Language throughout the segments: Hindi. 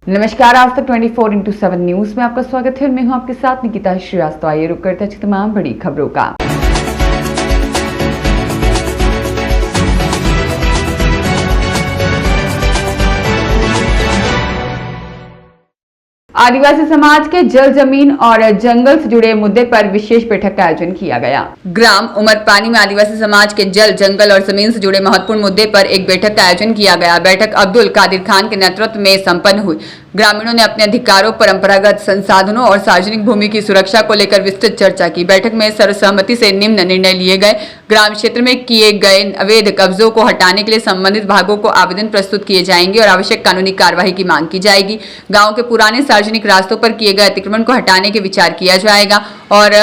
नमस्कार, आज तक 24x7 न्यूज में आपका स्वागत है। मैं हूं आपके साथ निकिता श्रीवास्तव। आइए रुक करते हैं तमाम बड़ी खबरों का। आदिवासी समाज के जल, जमीन और जंगल से जुड़े मुद्दे पर विशेष बैठक का आयोजन किया गया। ग्राम उमरपानी में आदिवासी समाज के जल, जंगल और जमीन से जुड़े महत्वपूर्ण मुद्दे पर एक बैठक का आयोजन किया गया। बैठक अब्दुल कादिर खान के नेतृत्व में संपन्न हुई। ग्रामीणों ने अपने अधिकारों, परंपरागत संसाधनों और सार्वजनिक भूमि की सुरक्षा को लेकर विस्तृत चर्चा की। बैठक में सर्वसहमति से निम्न निर्णय लिए गए। ग्राम क्षेत्र में किए गए अवैध कब्जों को हटाने के लिए संबंधित भागों को आवेदन प्रस्तुत किए जाएंगे और आवश्यक कानूनी कार्यवाही की मांग की जाएगी। गाँव के पुराने सार्वजनिक रास्तों पर किए गए अतिक्रमण को हटाने के विचार किया जाएगा और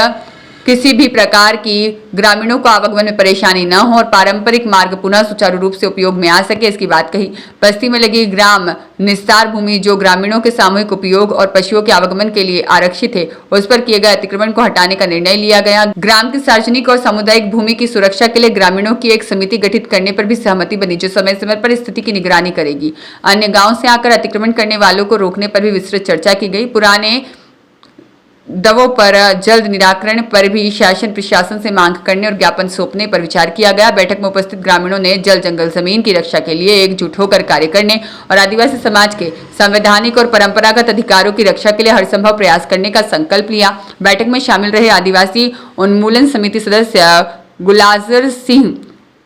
किसी भी प्रकार की ग्रामीणों को आवागमन में परेशानी न हो और पारंपरिक मार्ग पुनः सुचारू रूप से उपयोग में आ सके, इसकी बात कही। बस्ती में लगी ग्राम निस्तार भूमि जो ग्रामीणों के सामूहिक उपयोग और पशुओं के आवागमन के लिए आरक्षित है, उस पर किए गए अतिक्रमण को हटाने का निर्णय लिया गया। ग्राम की सार्वजनिक और सामुदायिक भूमि की सुरक्षा के लिए ग्रामीणों की एक समिति गठित करने पर भी सहमति बनी, जो समय समय पर स्थिति की निगरानी करेगी। अन्य गाँव से आकर अतिक्रमण करने वालों को रोकने पर भी विस्तृत चर्चा की गई। पुराने दवों पर जल्द निराकरण पर भी शासन प्रशासन से मांग करने और ज्ञापन सौंपने पर विचार किया गया। बैठक में उपस्थित ग्रामीणों ने जल, जंगल, जमीन की रक्षा के लिए एकजुट होकर कार्य करने और आदिवासी समाज के संवैधानिक और परंपरागत अधिकारों की रक्षा के लिए हर संभव प्रयास करने का संकल्प लिया। बैठक में शामिल रहे आदिवासी उन्मूलन समिति सदस्य गुलाजर सिंह,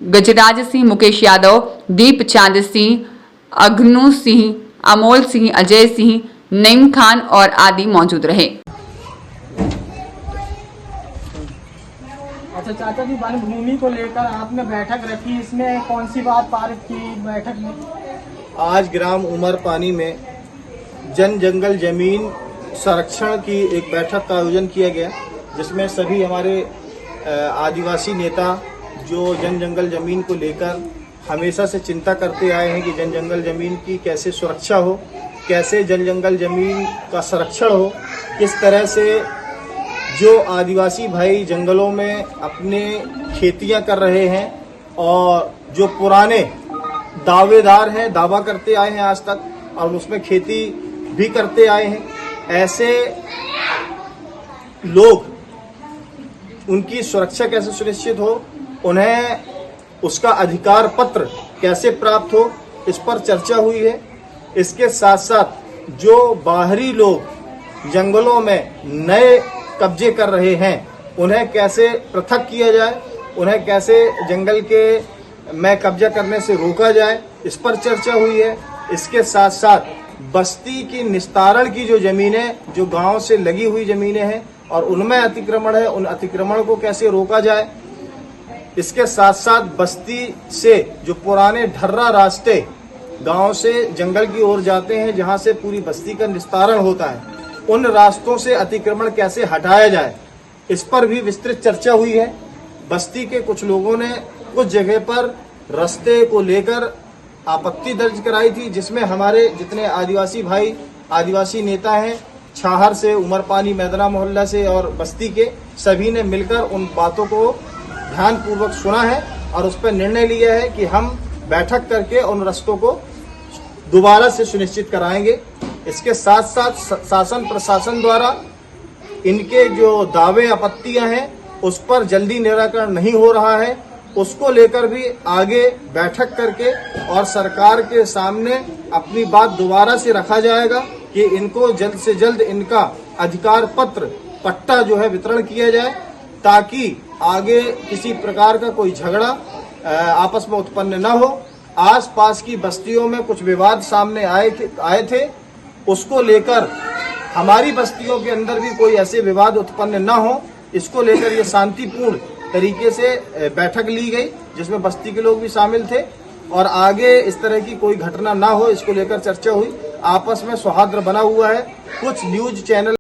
गजराज सिंह, मुकेश यादव, दीप चांद सिंह, अग्नू सिंह, अमोल सिंह, अजय सिंह, नईम खान और आदि मौजूद रहे। अच्छा चाचा जी, वन भूमि को लेकर आपने बैठक रखी, इसमें कौन सी बात पारित की बैठक में? आज ग्राम उमरपानी में जन, जंगल, जमीन संरक्षण की एक बैठक का आयोजन किया गया, जिसमें सभी हमारे आदिवासी नेता जो जन, जंगल, जमीन को लेकर हमेशा से चिंता करते आए हैं कि जन, जंगल, जमीन की कैसे सुरक्षा हो, कैसे जन, जंगल, जमीन का संरक्षण हो, किस तरह से जो आदिवासी भाई जंगलों में अपने खेतियां कर रहे हैं और जो पुराने दावेदार हैं, दावा करते आए हैं आज तक और उसमें खेती भी करते आए हैं, ऐसे लोग, उनकी सुरक्षा कैसे सुनिश्चित हो, उन्हें उसका अधिकार पत्र कैसे प्राप्त हो, इस पर चर्चा हुई है। इसके साथ साथ जो बाहरी लोग जंगलों में नए कब्जे कर रहे हैं, उन्हें कैसे पृथक किया जाए, उन्हें कैसे जंगल के में कब्जा करने से रोका जाए, इस पर चर्चा हुई है। इसके साथ साथ बस्ती की निस्तारण की जो ज़मीनें, जो गांव से लगी हुई ज़मीनें हैं और उनमें अतिक्रमण है, उन अतिक्रमण को कैसे रोका जाए। इसके साथ साथ बस्ती से जो पुराने ढर्रा रास्ते गांव से जंगल की ओर जाते हैं, जहां से पूरी बस्ती का निस्तारण होता है, उन रास्तों से अतिक्रमण कैसे हटाया जाए, इस पर भी विस्तृत चर्चा हुई है। बस्ती के कुछ लोगों ने कुछ जगह पर रास्ते को लेकर आपत्ति दर्ज कराई थी, जिसमें हमारे जितने आदिवासी भाई, आदिवासी नेता हैं, छाहर से, उमरपानी, मैदना मोहल्ला से और बस्ती के, सभी ने मिलकर उन बातों को ध्यानपूर्वक सुना है और उस पर निर्णय लिया है कि हम बैठक करके उन रास्तों को दोबारा से सुनिश्चित कराएंगे। इसके साथ साथ शासन प्रशासन द्वारा इनके जो दावे, आपत्तियां हैं, उस पर जल्दी निराकरण नहीं हो रहा है, उसको लेकर भी आगे बैठक करके और सरकार के सामने अपनी बात दोबारा से रखा जाएगा कि इनको जल्द से जल्द इनका अधिकार पत्र, पट्टा जो है वितरण किया जाए, ताकि आगे किसी प्रकार का कोई झगड़ा आपस में उत्पन्न न हो। आसपास की बस्तियों में कुछ विवाद सामने आए थे, उसको लेकर हमारी बस्तियों के अंदर भी कोई ऐसे विवाद उत्पन्न न हो, इसको लेकर ये शांतिपूर्ण तरीके से बैठक ली गई, जिसमें बस्ती के लोग भी शामिल थे और आगे इस तरह की कोई घटना ना हो, इसको लेकर चर्चा हुई। आपस में सौहार्द बना हुआ है। कुछ न्यूज चैनल